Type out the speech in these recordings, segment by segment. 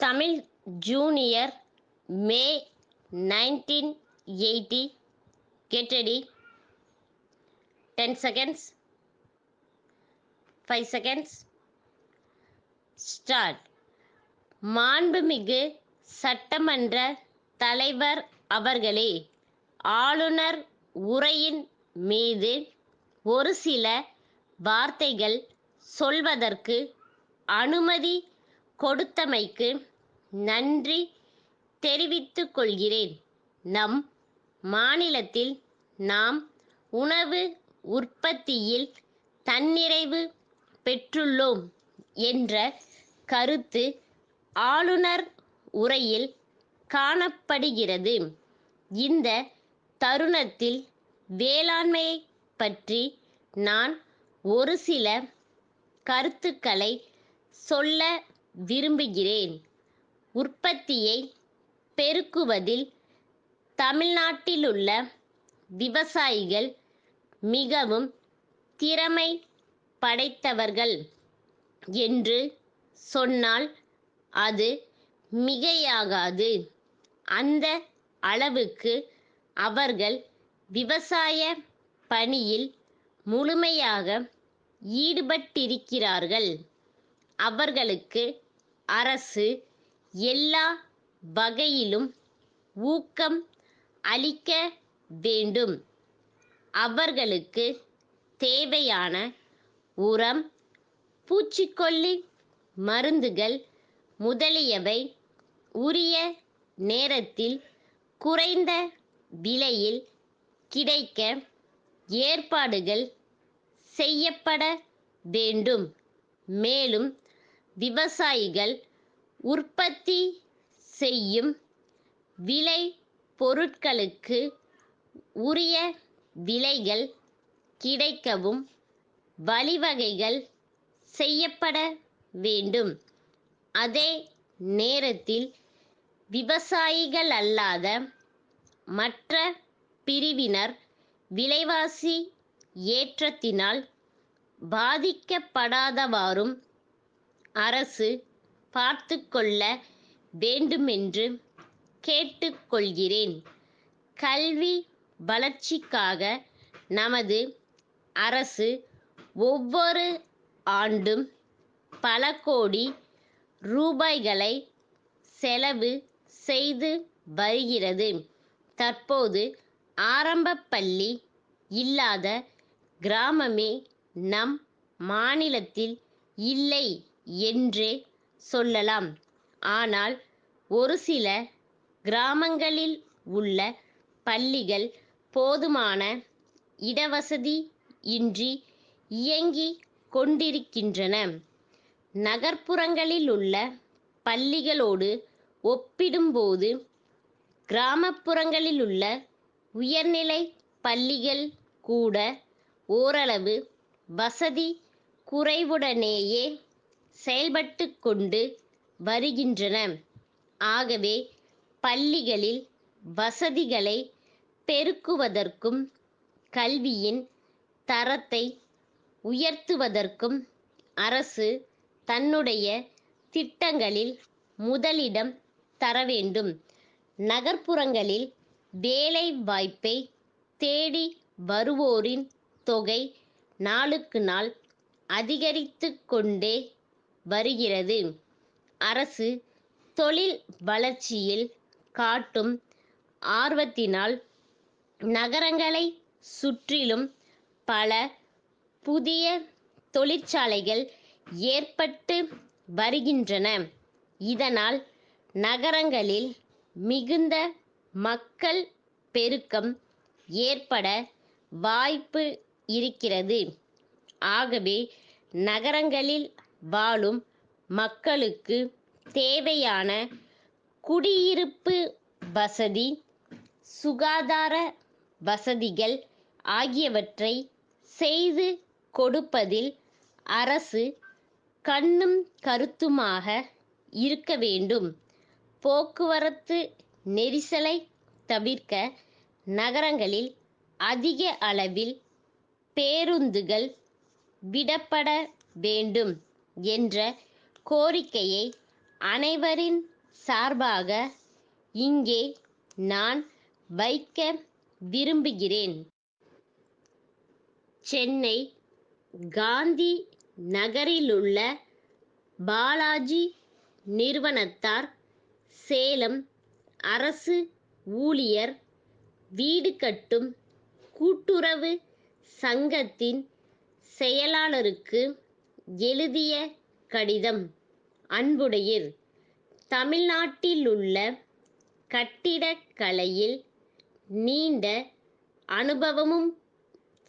Tamil junior மே 1980. Get ready. 10 seconds. 5 seconds. Start. மாண்புமிகு சட்டமன்ற தலைவர் அவர்களே, ஆளுநர் உரையின் மீது ஒரு சில வார்த்தைகள் சொல்வதற்கு அனுமதி கொடுத்தமைக்கு நன்றி தெரிவித்துக் கொள்கிறேன். நம் மாநிலத்தில் நாம் உணவு உற்பத்தியில் தன்னிறைவு பெற்றுள்ளோம் என்ற கருத்து ஆளுநர் உரையில் காணப்படுகிறது. இந்த தருணத்தில் வேளாண்மையை பற்றி நான் ஒரு சில கருத்துக்களை சொல்ல விரும்புகிறேன். உற்பத்தியை பெருக்குவதில் தமிழ்நாட்டிலுள்ள விவசாயிகள் மிகவும் திறமை படைத்தவர்கள் என்று சொன்னால் அது மிகையாகாது. அந்த அளவுக்கு அவர்கள் விவசாய பணியில் முழுமையாக ஈடுபட்டிருக்கிறார்கள். அவர்களுக்கு அரசு எல்லா வகையிலும் ஊக்கம் அளிக்க வேண்டும். அவர்களுக்கு தேவையான உரம், பூச்சிக்கொல்லி மருந்துகள் முதலியவை உரிய நேரத்தில் குறைந்த விலையில் கிடைக்க ஏற்பாடுகள் செய்யப்பட வேண்டும். மேலும் விவசாயிகள் உற்பத்தி செய்யும் விளை பொருட்களுக்கு உரிய விலைகள் கிடைக்கவும் வழிவகைகள் செய்யப்பட வேண்டும். அதே நேரத்தில் விவசாயிகளல்லாத மற்ற பிரிவினர் விலைவாசி ஏற்றத்தினால் பாதிக்கப்படாதவாறும் அரசு பார்த்துக்கொள்ள வேண்டுமென்று கேட்டுக்கொள்கிறேன். கல்வி வளர்ச்சிக்காக நமது அரசு ஒவ்வொரு ஆண்டும் பல கோடி ரூபாய்களை செலவு செய்து வருகிறது. தற்போது ஆரம்பப் பள்ளி இல்லாத கிராமமே நம் மாநிலத்தில் இல்லை என்றே சொல்லலாம். ஆனால் ஒரு சில கிராமங்களில் உள்ள பள்ளிகள் போதுமான இடவசதி இன்றி இயங்கிக் கொண்டிருக்கின்றன. நகர்ப்புறங்களில் உள்ள பள்ளிகளோடு ஒப்பிடும்போது கிராமப்புறங்களில் உள்ள உயர்நிலை பள்ளிகள் கூட ஓரளவு வசதி குறைவுடனேயே செயல்பட்டு கொண்டு வருகின்றன. ஆகவே பள்ளிகளில் வசதிகளை பெருக்குவதற்கும் கல்வியின் தரத்தை உயர்த்துவதற்கும் அரசு தன்னுடைய திட்டங்களில் முதலிடம் தர வேண்டும். நகர்ப்புறங்களில் வேலை வாய்ப்பை தேடி வருவோரின் தொகை நாளுக்கு நாள் அதிகரித்து கொண்டே வருகிறது. அரசு தொழில் வளர்ச்சியில் காட்டும் ஆர்வத்தினால் நகரங்களை சுற்றிலும் பல புதிய தொழிற்சாலைகள் ஏற்பட்டு வருகின்றன. இதனால் நகரங்களில் மிகுந்த மக்கள் பெருக்கம் ஏற்பட வாய்ப்பு இருக்கிறது. ஆகவே நகரங்களில் வாழும் மக்களுக்கு தேவையான குடியிருப்பு வசதி, சுகாதார வசதிகள் ஆகியவற்றை செய்து கொடுப்பதில் அரசு கண்ணும் கருத்துமாக இருக்க வேண்டும். போக்குவரத்து நெரிசலை தவிர்க்க நகரங்களில் அதிக அளவில் பேருந்துகள் விடப்பட வேண்டும் என்ற கோரிக்கையை அனைவரின் சார்பாக இங்கே நான் வைக்க விரும்புகிறேன். சென்னை காந்தி நகரிலுள்ள பாலாஜி நிறுவனத்தார், சேலம் அரசு ஊழியர் வீடு கட்டும் கூட்டுறவு சங்கத்தின் செயலாளருக்கு எழுதிய கடிதம். அன்புடையீர், தமிழ்நாட்டிலுள்ள கட்டிடக்கலையில் நீண்ட அனுபவமும்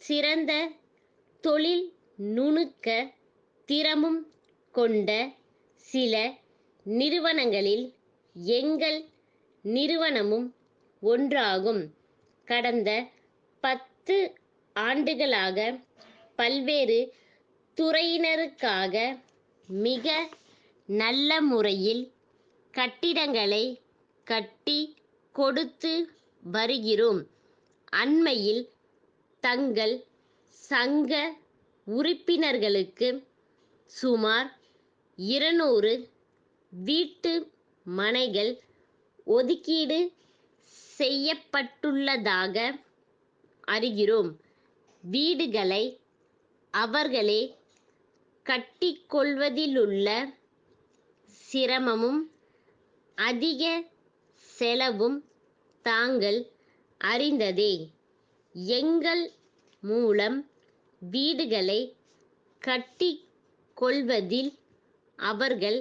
சிறந்த தொழில் நுணுக்க திறமும் கொண்ட சில நிறுவனங்களில் எங்கள் நிறுவனமும் ஒன்றாகும். கடந்த 10 ஆண்டுகளாக பல்வேறு துறையினருக்காக மிக நல்ல முறையில் கட்டிடங்களை கட்டி கொடுத்து வருகிறோம். அண்மையில் தங்கள் சங்க உறுப்பினர்களுக்கு சுமார் 200 வீட்டு மனைகள் ஒதுக்கீடு செய்யப்பட்டுள்ளதாக அறிகிறோம். வீடுகளை அவர்களே கட்டிக்கொள்வதிலுள்ள சிரமமும் அதிக செலவும் தாங்கள் அறிந்ததே. எங்கள் மூலம் வீடுகளை கட்டிக் கொள்வதில் அவர்கள்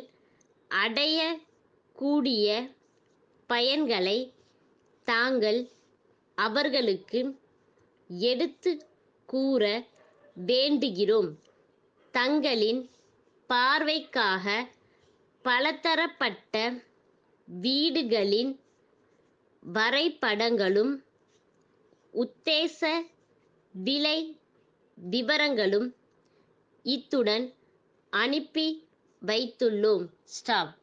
அடைய கூடிய பயன்களை தாங்கள் அவர்களுக்கு எடுத்து கூற வேண்டுகிறோம். தங்களின் பார்வைக்காக பலதரப்பட்ட வீடுகளின் வரைபடங்களும் உத்தேச விலை விவரங்களும் இத்துடன் அனுப்பி வைத்துள்ளோம். ஸ்டாப்.